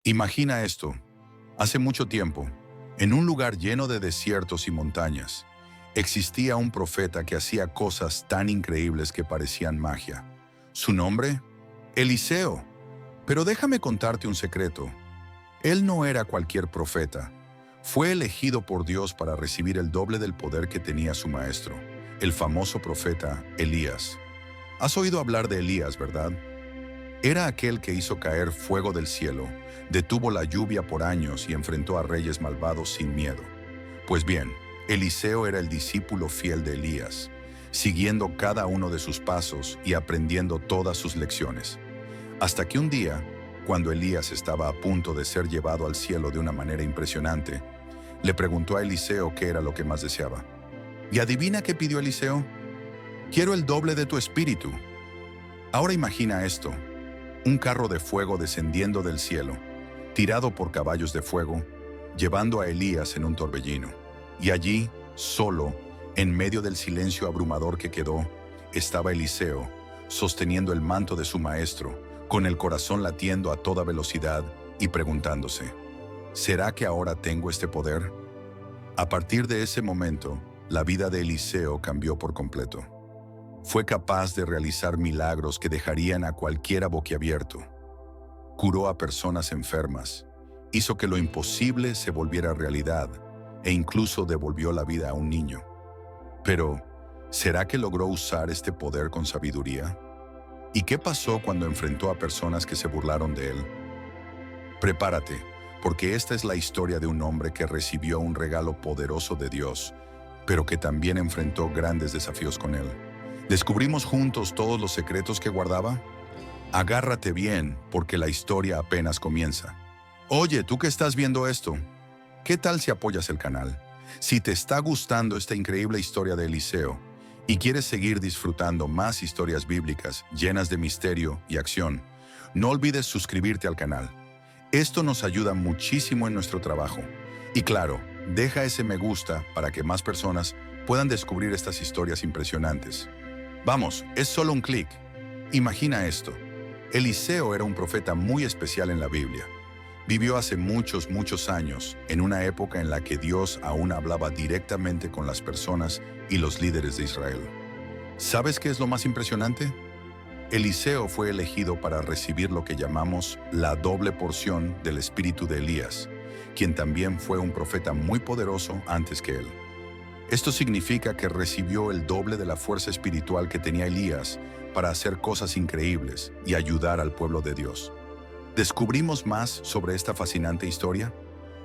Imagina esto. Hace mucho tiempo, en un lugar lleno de desiertos y montañas, existía un profeta que hacía cosas tan increíbles que parecían magia. ¿Su nombre? Eliseo. Pero déjame contarte un secreto. Él no era cualquier profeta. Fue elegido por Dios para recibir el doble del poder que tenía su maestro, el famoso profeta Elías. Has oído hablar de Elías, ¿verdad? Era aquel que hizo caer fuego del cielo, detuvo la lluvia por años y enfrentó a reyes malvados sin miedo. Pues bien, Eliseo era el discípulo fiel de Elías, siguiendo cada uno de sus pasos y aprendiendo todas sus lecciones. Hasta que un día, cuando Elías estaba a punto de ser llevado al cielo de una manera impresionante, le preguntó a Eliseo qué era lo que más deseaba. ¿Y adivina qué pidió Eliseo? Quiero el doble de tu espíritu. Ahora imagina esto. Un carro de fuego descendiendo del cielo, tirado por caballos de fuego, llevando a Elías en un torbellino. Y allí, solo, en medio del silencio abrumador que quedó, estaba Eliseo, sosteniendo el manto de su maestro, con el corazón latiendo a toda velocidad y preguntándose, ¿será que ahora tengo este poder? A partir de ese momento, la vida de Eliseo cambió por completo. Fue capaz de realizar milagros que dejarían a cualquiera boquiabierto. Curó a personas enfermas, hizo que lo imposible se volviera realidad e incluso devolvió la vida a un niño. Pero, ¿será que logró usar este poder con sabiduría? ¿Y qué pasó cuando enfrentó a personas que se burlaron de él? Prepárate, porque esta es la historia de un hombre que recibió un regalo poderoso de Dios, pero que también enfrentó grandes desafíos con él. ¿Descubrimos juntos todos los secretos que guardaba? Agárrate bien, porque la historia apenas comienza. Oye, tú que estás viendo esto, ¿qué tal si apoyas el canal? Si te está gustando esta increíble historia de Eliseo y quieres seguir disfrutando más historias bíblicas llenas de misterio y acción, no olvides suscribirte al canal. Esto nos ayuda muchísimo en nuestro trabajo. Y claro, deja ese me gusta para que más personas puedan descubrir estas historias impresionantes. Vamos, es solo un clic. Imagina esto. Eliseo era un profeta muy especial en la Biblia. Vivió hace muchos años, en una época en la que Dios aún hablaba directamente con las personas y los líderes de Israel. ¿Sabes qué es lo más impresionante? Eliseo fue elegido para recibir lo que llamamos la doble porción del espíritu de Elías, quien también fue un profeta muy poderoso antes que él. Esto significa que recibió el doble de la fuerza espiritual que tenía Elías para hacer cosas increíbles y ayudar al pueblo de Dios. ¿Descubrimos más sobre esta fascinante historia?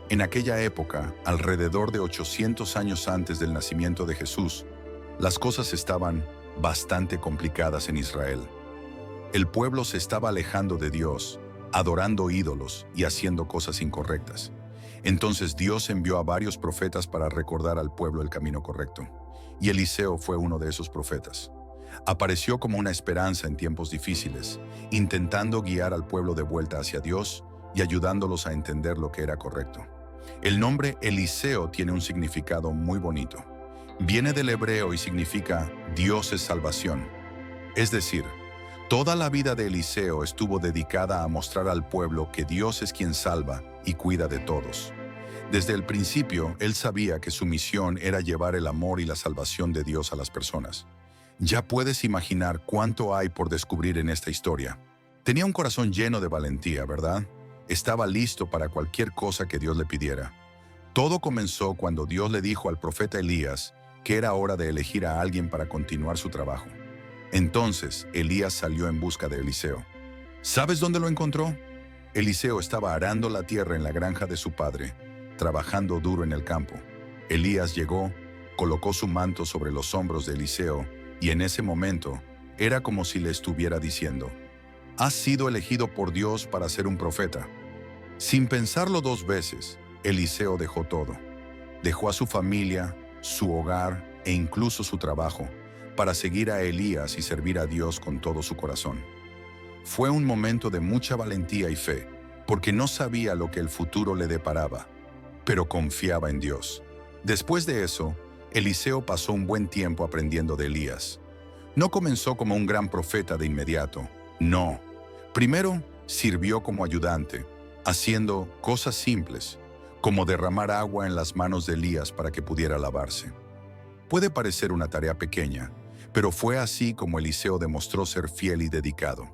En aquella época, alrededor de 800 años antes del nacimiento de Jesús, las cosas estaban bastante complicadas en Israel. El pueblo se estaba alejando de Dios, adorando ídolos y haciendo cosas incorrectas. Entonces Dios envió a varios profetas para recordar al pueblo el camino correcto, y Eliseo fue uno de esos profetas. Apareció como una esperanza en tiempos difíciles, intentando guiar al pueblo de vuelta hacia Dios y ayudándolos a entender lo que era correcto. El nombre Eliseo tiene un significado muy bonito. Viene del hebreo y significa Dios es salvación. Es decir, toda la vida de Eliseo estuvo dedicada a mostrar al pueblo que Dios es quien salva y cuida de todos. Desde el principio, él sabía que su misión era llevar el amor y la salvación de Dios a las personas. Ya puedes imaginar cuánto hay por descubrir en esta historia. Tenía un corazón lleno de valentía, ¿verdad? Estaba listo para cualquier cosa que Dios le pidiera. Todo comenzó cuando Dios le dijo al profeta Elías que era hora de elegir a alguien para continuar su trabajo. Entonces, Elías salió en busca de Eliseo. ¿Sabes dónde lo encontró? Eliseo estaba arando la tierra en la granja de su padre, trabajando duro en el campo. Elías llegó, colocó su manto sobre los hombros de Eliseo, y en ese momento, era como si le estuviera diciendo, «Has sido elegido por Dios para ser un profeta». Sin pensarlo dos veces, Eliseo dejó todo. Dejó a su familia, su hogar e incluso su trabajo, para seguir a Elías y servir a Dios con todo su corazón. Fue un momento de mucha valentía y fe, porque no sabía lo que el futuro le deparaba, pero confiaba en Dios. Después de eso, Eliseo pasó un buen tiempo aprendiendo de Elías. No comenzó como un gran profeta de inmediato, no. Primero, sirvió como ayudante, haciendo cosas simples, como derramar agua en las manos de Elías para que pudiera lavarse. Puede parecer una tarea pequeña, pero fue así como Eliseo demostró ser fiel y dedicado.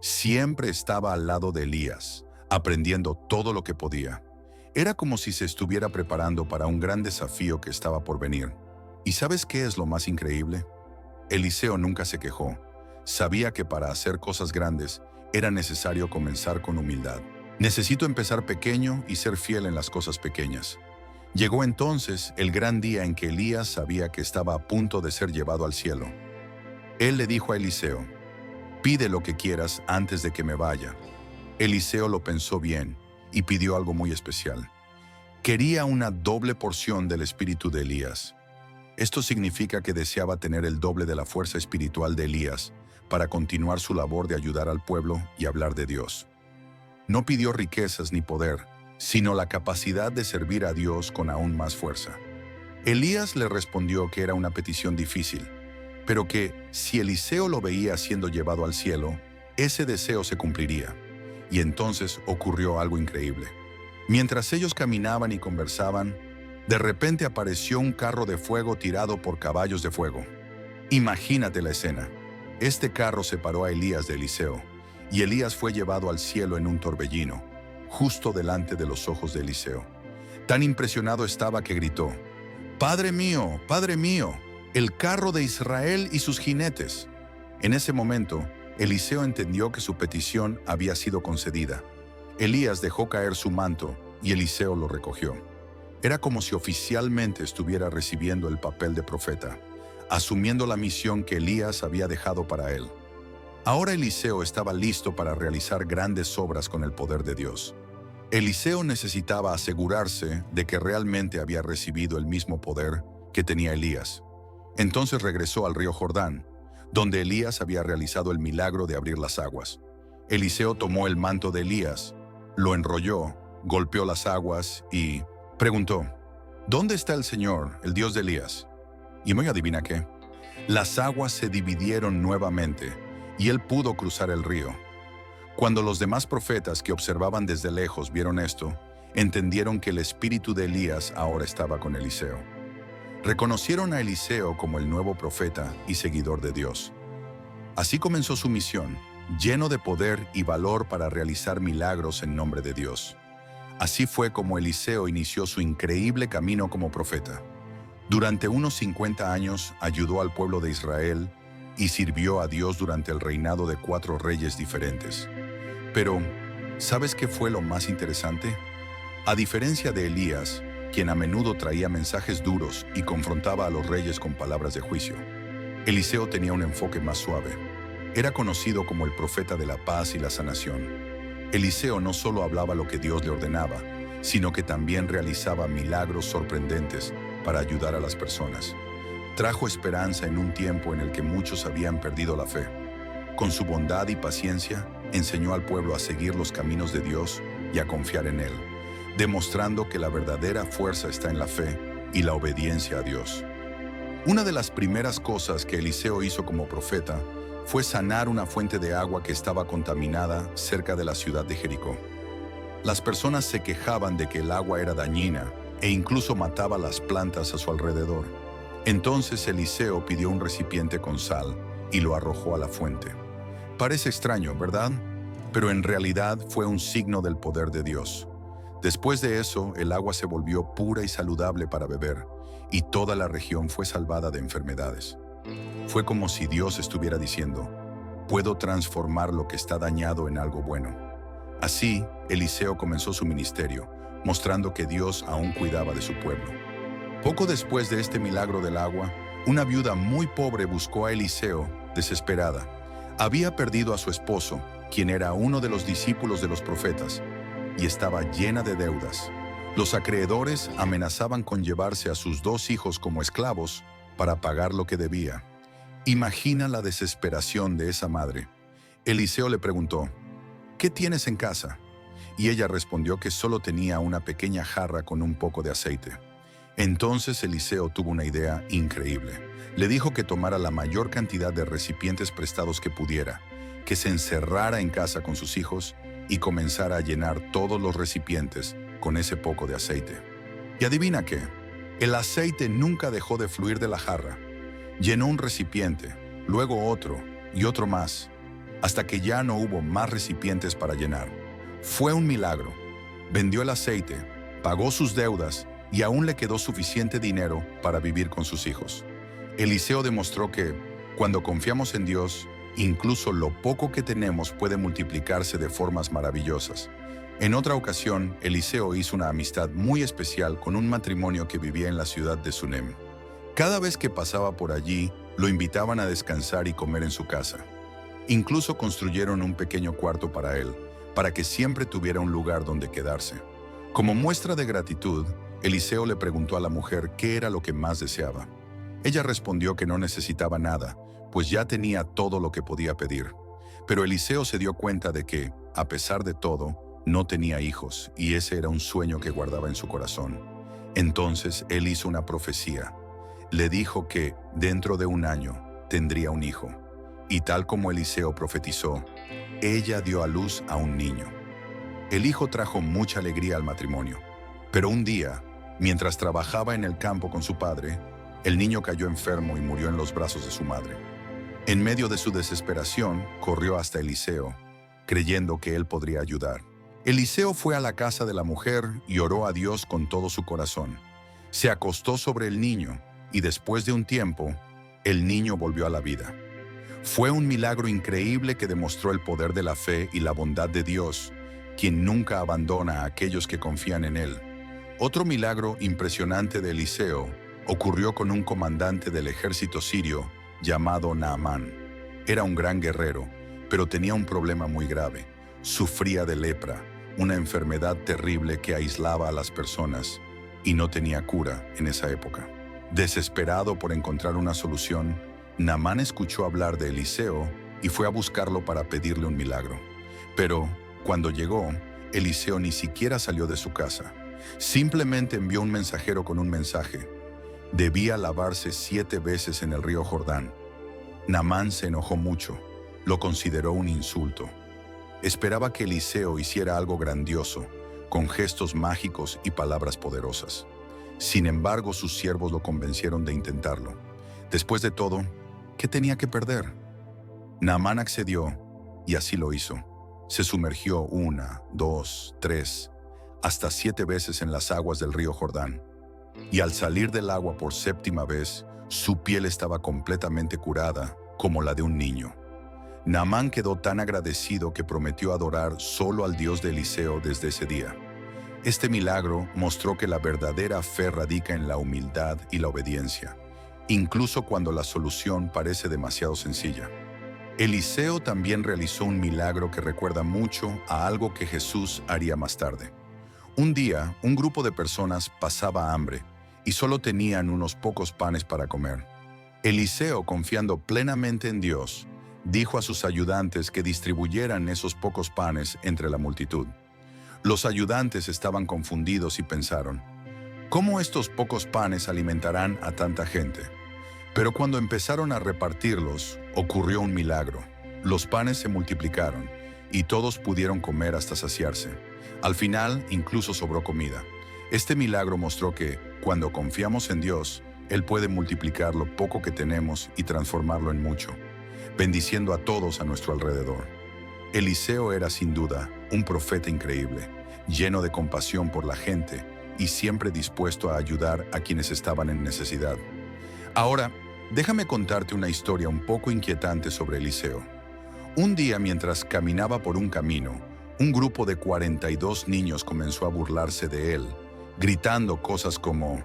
Siempre estaba al lado de Elías, aprendiendo todo lo que podía. Era como si se estuviera preparando para un gran desafío que estaba por venir. ¿Y sabes qué es lo más increíble? Eliseo nunca se quejó. Sabía que para hacer cosas grandes era necesario comenzar con humildad. Necesito empezar pequeño y ser fiel en las cosas pequeñas. Llegó entonces el gran día en que Elías sabía que estaba a punto de ser llevado al cielo. Él le dijo a Eliseo: «Pide lo que quieras antes de que me vaya». Eliseo lo pensó bien y pidió algo muy especial. Quería una doble porción del espíritu de Elías. Esto significa que deseaba tener el doble de la fuerza espiritual de Elías para continuar su labor de ayudar al pueblo y hablar de Dios. No pidió riquezas ni poder, sino la capacidad de servir a Dios con aún más fuerza. Elías le respondió que era una petición difícil, pero que si Eliseo lo veía siendo llevado al cielo, ese deseo se cumpliría. Y entonces ocurrió algo increíble. Mientras ellos caminaban y conversaban, de repente apareció un carro de fuego tirado por caballos de fuego. Imagínate la escena. Este carro separó a Elías de Eliseo, y Elías fue llevado al cielo en un torbellino, justo delante de los ojos de Eliseo. Tan impresionado estaba que gritó: Padre mío, el carro de Israel y sus jinetes». En ese momento, Eliseo entendió que su petición había sido concedida. Elías dejó caer su manto y Eliseo lo recogió. Era como si oficialmente estuviera recibiendo el papel de profeta, asumiendo la misión que Elías había dejado para él. Ahora Eliseo estaba listo para realizar grandes obras con el poder de Dios. Eliseo necesitaba asegurarse de que realmente había recibido el mismo poder que tenía Elías. Entonces regresó al río Jordán, donde Elías había realizado el milagro de abrir las aguas. Eliseo tomó el manto de Elías, lo enrolló, golpeó las aguas y preguntó: «¿Dónde está el Señor, el Dios de Elías?». Y muy adivina qué. Las aguas se dividieron nuevamente y él pudo cruzar el río. Cuando los demás profetas que observaban desde lejos vieron esto, entendieron que el espíritu de Elías ahora estaba con Eliseo. Reconocieron a Eliseo como el nuevo profeta y seguidor de Dios. Así comenzó su misión, lleno de poder y valor para realizar milagros en nombre de Dios. Así fue como Eliseo inició su increíble camino como profeta. Durante unos 50 años ayudó al pueblo de Israel y sirvió a Dios durante el reinado de 4 reyes diferentes. Pero, ¿sabes qué fue lo más interesante? A diferencia de Elías, quien a menudo traía mensajes duros y confrontaba a los reyes con palabras de juicio, Eliseo tenía un enfoque más suave. Era conocido como el profeta de la paz y la sanación. Eliseo no solo hablaba lo que Dios le ordenaba, sino que también realizaba milagros sorprendentes para ayudar a las personas. Trajo esperanza en un tiempo en el que muchos habían perdido la fe. Con su bondad y paciencia, enseñó al pueblo a seguir los caminos de Dios y a confiar en Él, demostrando que la verdadera fuerza está en la fe y la obediencia a Dios. Una de las primeras cosas que Eliseo hizo como profeta fue sanar una fuente de agua que estaba contaminada cerca de la ciudad de Jericó. Las personas se quejaban de que el agua era dañina e incluso mataba las plantas a su alrededor. Entonces Eliseo pidió un recipiente con sal y lo arrojó a la fuente. Parece extraño, ¿verdad? Pero en realidad fue un signo del poder de Dios. Después de eso, el agua se volvió pura y saludable para beber, y toda la región fue salvada de enfermedades. Fue como si Dios estuviera diciendo: «Puedo transformar lo que está dañado en algo bueno». Así, Eliseo comenzó su ministerio, mostrando que Dios aún cuidaba de su pueblo. Poco después de este milagro del agua, una viuda muy pobre buscó a Eliseo, desesperada. Había perdido a su esposo, quien era uno de los discípulos de los profetas, y estaba llena de deudas. Los acreedores amenazaban con llevarse a sus 2 hijos como esclavos para pagar lo que debía. Imagina la desesperación de esa madre. Eliseo le preguntó: «¿Qué tienes en casa?». Y ella respondió que solo tenía una pequeña jarra con un poco de aceite. Entonces Eliseo tuvo una idea increíble. Le dijo que tomara la mayor cantidad de recipientes prestados que pudiera, que se encerrara en casa con sus hijos y comenzara a llenar todos los recipientes con ese poco de aceite. Y adivina qué, el aceite nunca dejó de fluir de la jarra. Llenó un recipiente, luego otro y otro más, hasta que ya no hubo más recipientes para llenar. Fue un milagro. Vendió el aceite, pagó sus deudas y aún le quedó suficiente dinero para vivir con sus hijos. Eliseo demostró que, cuando confiamos en Dios, incluso lo poco que tenemos puede multiplicarse de formas maravillosas. En otra ocasión, Eliseo hizo una amistad muy especial con un matrimonio que vivía en la ciudad de Sunem. Cada vez que pasaba por allí, lo invitaban a descansar y comer en su casa. Incluso construyeron un pequeño cuarto para él, para que siempre tuviera un lugar donde quedarse. Como muestra de gratitud, Eliseo le preguntó a la mujer qué era lo que más deseaba. Ella respondió que no necesitaba nada, pues ya tenía todo lo que podía pedir. Pero Eliseo se dio cuenta de que, a pesar de todo, no tenía hijos, y ese era un sueño que guardaba en su corazón. Entonces él hizo una profecía. Le dijo que, dentro de un año, tendría un hijo. Y tal como Eliseo profetizó, ella dio a luz a un niño. El hijo trajo mucha alegría al matrimonio. Pero un día, mientras trabajaba en el campo con su padre, el niño cayó enfermo y murió en los brazos de su madre. En medio de su desesperación, corrió hasta Eliseo, creyendo que él podría ayudar. Eliseo fue a la casa de la mujer y oró a Dios con todo su corazón. Se acostó sobre el niño y después de un tiempo, el niño volvió a la vida. Fue un milagro increíble que demostró el poder de la fe y la bondad de Dios, quien nunca abandona a aquellos que confían en Él. Otro milagro impresionante de Eliseo ocurrió con un comandante del ejército sirio llamado Naamán. Era un gran guerrero, pero tenía un problema muy grave. Sufría de lepra, una enfermedad terrible que aislaba a las personas y no tenía cura en esa época. Desesperado por encontrar una solución, Naamán escuchó hablar de Eliseo y fue a buscarlo para pedirle un milagro. Pero, cuando llegó, Eliseo ni siquiera salió de su casa. Simplemente envió un mensajero con un mensaje. Debía lavarse 7 veces en el río Jordán. Naamán se enojó mucho. Lo consideró un insulto. Esperaba que Eliseo hiciera algo grandioso, con gestos mágicos y palabras poderosas. Sin embargo, sus siervos lo convencieron de intentarlo. Después de todo, ¿qué tenía que perder? Naamán accedió y así lo hizo. Se sumergió 1, 2, 3, hasta 7 veces en las aguas del río Jordán. Y al salir del agua por 7ª vez, su piel estaba completamente curada, como la de un niño. Naamán quedó tan agradecido que prometió adorar solo al Dios de Eliseo desde ese día. Este milagro mostró que la verdadera fe radica en la humildad y la obediencia, incluso cuando la solución parece demasiado sencilla. Eliseo también realizó un milagro que recuerda mucho a algo que Jesús haría más tarde. Un día, un grupo de personas pasaba hambre y solo tenían unos pocos panes para comer. Eliseo, confiando plenamente en Dios, dijo a sus ayudantes que distribuyeran esos pocos panes entre la multitud. Los ayudantes estaban confundidos y pensaron, ¿cómo estos pocos panes alimentarán a tanta gente? Pero cuando empezaron a repartirlos, ocurrió un milagro. Los panes se multiplicaron y todos pudieron comer hasta saciarse. Al final, incluso sobró comida. Este milagro mostró que, cuando confiamos en Dios, Él puede multiplicar lo poco que tenemos y transformarlo en mucho, bendiciendo a todos a nuestro alrededor. Eliseo era sin duda un profeta increíble, lleno de compasión por la gente y siempre dispuesto a ayudar a quienes estaban en necesidad. Ahora, déjame contarte una historia un poco inquietante sobre Eliseo. Un día, mientras caminaba por un camino, un grupo de 42 niños comenzó a burlarse de él, gritando cosas como,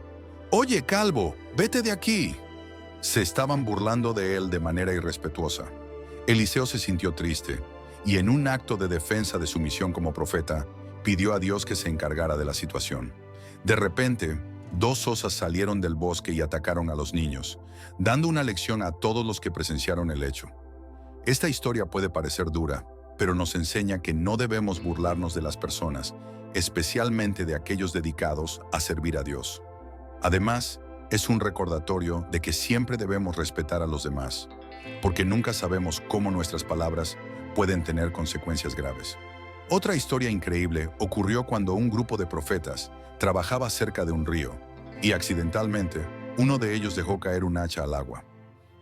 «¡Oye, calvo, vete de aquí!». Se estaban burlando de él de manera irrespetuosa. Eliseo se sintió triste y, en un acto de defensa de su misión como profeta, pidió a Dios que se encargara de la situación. De repente, 2 osas salieron del bosque y atacaron a los niños, dando una lección a todos los que presenciaron el hecho. Esta historia puede parecer dura, pero nos enseña que no debemos burlarnos de las personas, especialmente de aquellos dedicados a servir a Dios. Además, es un recordatorio de que siempre debemos respetar a los demás, porque nunca sabemos cómo nuestras palabras pueden tener consecuencias graves. Otra historia increíble ocurrió cuando un grupo de profetas trabajaba cerca de un río y accidentalmente uno de ellos dejó caer un hacha al agua.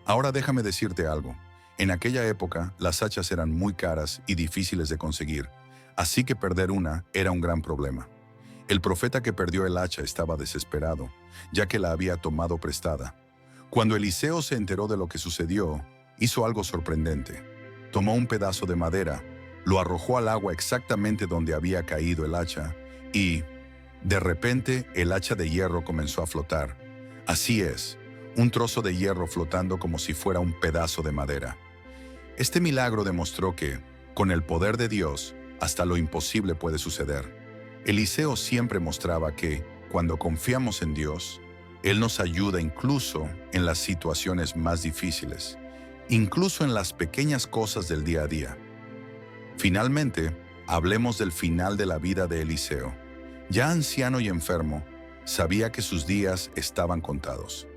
Ahora déjame decirte algo. En aquella época las hachas eran muy caras y difíciles de conseguir, así que perder una era un gran problema. El profeta que perdió el hacha estaba desesperado, ya que la había tomado prestada. Cuando Eliseo se enteró de lo que sucedió, hizo algo sorprendente. Tomó un pedazo de madera, lo arrojó al agua exactamente donde había caído el hacha y, de repente, el hacha de hierro comenzó a flotar. Así es, un trozo de hierro flotando como si fuera un pedazo de madera. Este milagro demostró que, con el poder de Dios, hasta lo imposible puede suceder. Eliseo siempre mostraba que, cuando confiamos en Dios, Él nos ayuda incluso en las situaciones más difíciles, incluso en las pequeñas cosas del día a día. Finalmente, hablemos del final de la vida de Eliseo. Ya anciano y enfermo, sabía que sus días estaban contados.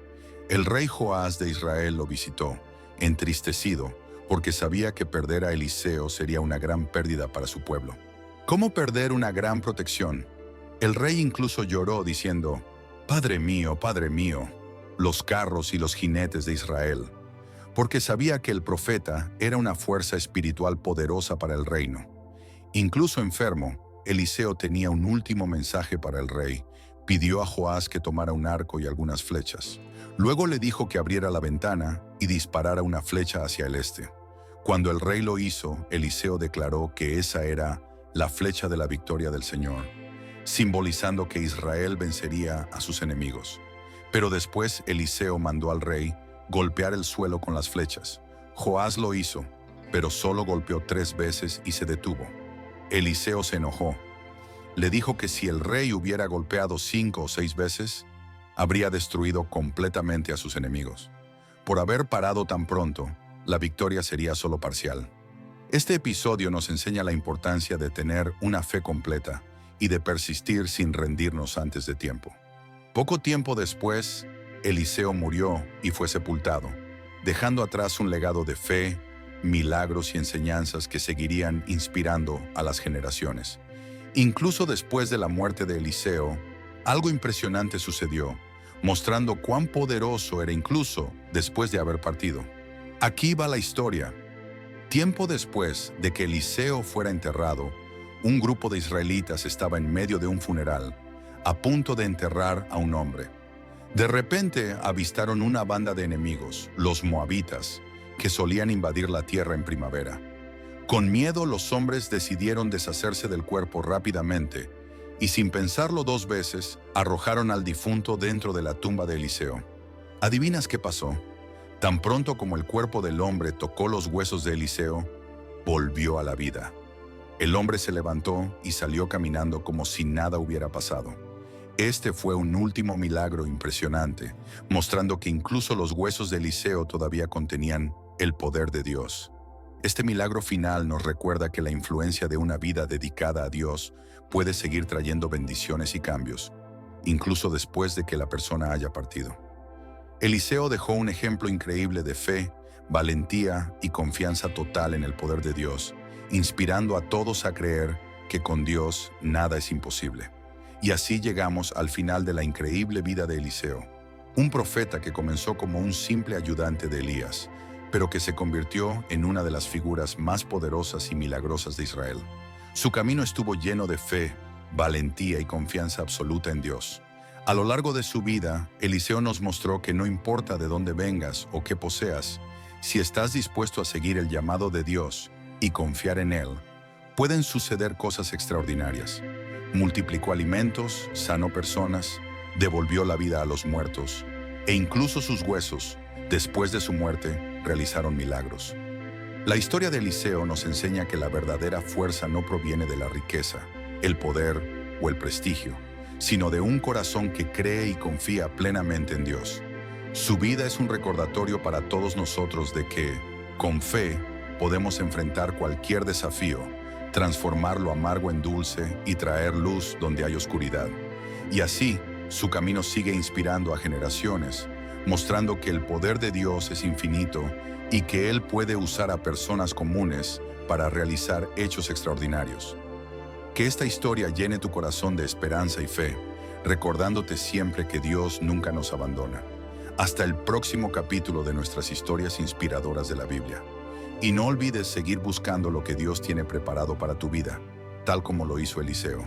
El rey Joás de Israel lo visitó, entristecido, porque sabía que perder a Eliseo sería una gran pérdida para su pueblo. ¿Cómo perder una gran protección? El rey incluso lloró diciendo, Padre mío, los carros y los jinetes de Israel, porque sabía que el profeta era una fuerza espiritual poderosa para el reino. Incluso enfermo, Eliseo tenía un último mensaje para el rey. Pidió a Joás que tomara un arco y algunas flechas. Luego le dijo que abriera la ventana y disparara una flecha hacia el este. Cuando el rey lo hizo, Eliseo declaró que esa era la flecha de la victoria del Señor, simbolizando que Israel vencería a sus enemigos. Pero después Eliseo mandó al rey golpear el suelo con las flechas. Joás lo hizo, pero solo golpeó 3 veces y se detuvo. Eliseo se enojó. Le dijo que si el rey hubiera golpeado 5 o 6 veces, habría destruido completamente a sus enemigos. Por haber parado tan pronto, la victoria sería solo parcial. Este episodio nos enseña la importancia de tener una fe completa y de persistir sin rendirnos antes de tiempo. Poco tiempo después, Eliseo murió y fue sepultado, dejando atrás un legado de fe, milagros y enseñanzas que seguirían inspirando a las generaciones. Incluso después de la muerte de Eliseo, algo impresionante sucedió, mostrando cuán poderoso era incluso después de haber partido. Aquí va la historia. Tiempo después de que Eliseo fuera enterrado, un grupo de israelitas estaba en medio de un funeral, a punto de enterrar a un hombre. De repente avistaron una banda de enemigos, los moabitas, que solían invadir la tierra en primavera. Con miedo, los hombres decidieron deshacerse del cuerpo rápidamente y, sin pensarlo 2 veces, arrojaron al difunto dentro de la tumba de Eliseo. ¿Adivinas qué pasó? Tan pronto como el cuerpo del hombre tocó los huesos de Eliseo, volvió a la vida. El hombre se levantó y salió caminando como si nada hubiera pasado. Este fue un último milagro impresionante, mostrando que incluso los huesos de Eliseo todavía contenían el poder de Dios. Este milagro final nos recuerda que la influencia de una vida dedicada a Dios puede seguir trayendo bendiciones y cambios, incluso después de que la persona haya partido. Eliseo dejó un ejemplo increíble de fe, valentía y confianza total en el poder de Dios, inspirando a todos a creer que con Dios nada es imposible. Y así llegamos al final de la increíble vida de Eliseo, un profeta que comenzó como un simple ayudante de Elías, pero que se convirtió en una de las figuras más poderosas y milagrosas de Israel. Su camino estuvo lleno de fe, valentía y confianza absoluta en Dios. A lo largo de su vida, Eliseo nos mostró que no importa de dónde vengas o qué poseas, si estás dispuesto a seguir el llamado de Dios y confiar en Él, pueden suceder cosas extraordinarias. Multiplicó alimentos, sanó personas, devolvió la vida a los muertos, e incluso sus huesos, después de su muerte, realizaron milagros. La historia de Eliseo nos enseña que la verdadera fuerza no proviene de la riqueza, el poder o el prestigio, sino de un corazón que cree y confía plenamente en Dios. Su vida es un recordatorio para todos nosotros de que, con fe, podemos enfrentar cualquier desafío, transformar lo amargo en dulce y traer luz donde hay oscuridad. Y así, su camino sigue inspirando a generaciones, mostrando que el poder de Dios es infinito y que Él puede usar a personas comunes para realizar hechos extraordinarios. Que esta historia llene tu corazón de esperanza y fe, recordándote siempre que Dios nunca nos abandona. Hasta el próximo capítulo de nuestras historias inspiradoras de la Biblia. Y no olvides seguir buscando lo que Dios tiene preparado para tu vida, tal como lo hizo Eliseo.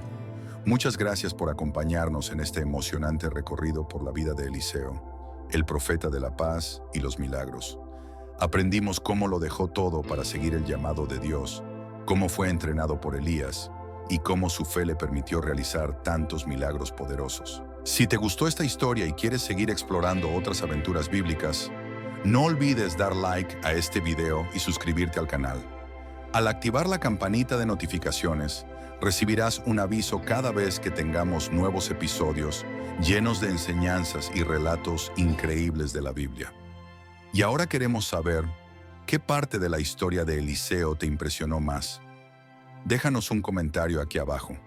Muchas gracias por acompañarnos en este emocionante recorrido por la vida de Eliseo, el profeta de la paz y los milagros. Aprendimos cómo lo dejó todo para seguir el llamado de Dios, cómo fue entrenado por Elías y cómo su fe le permitió realizar tantos milagros poderosos. Si te gustó esta historia y quieres seguir explorando otras aventuras bíblicas, no olvides dar like a este video y suscribirte al canal. Al activar la campanita de notificaciones, recibirás un aviso cada vez que tengamos nuevos episodios llenos de enseñanzas y relatos increíbles de la Biblia. Y ahora queremos saber, ¿qué parte de la historia de Eliseo te impresionó más? Déjanos un comentario aquí abajo.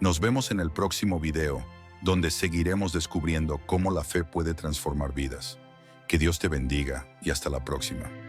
Nos vemos en el próximo video, donde seguiremos descubriendo cómo la fe puede transformar vidas. Que Dios te bendiga y hasta la próxima.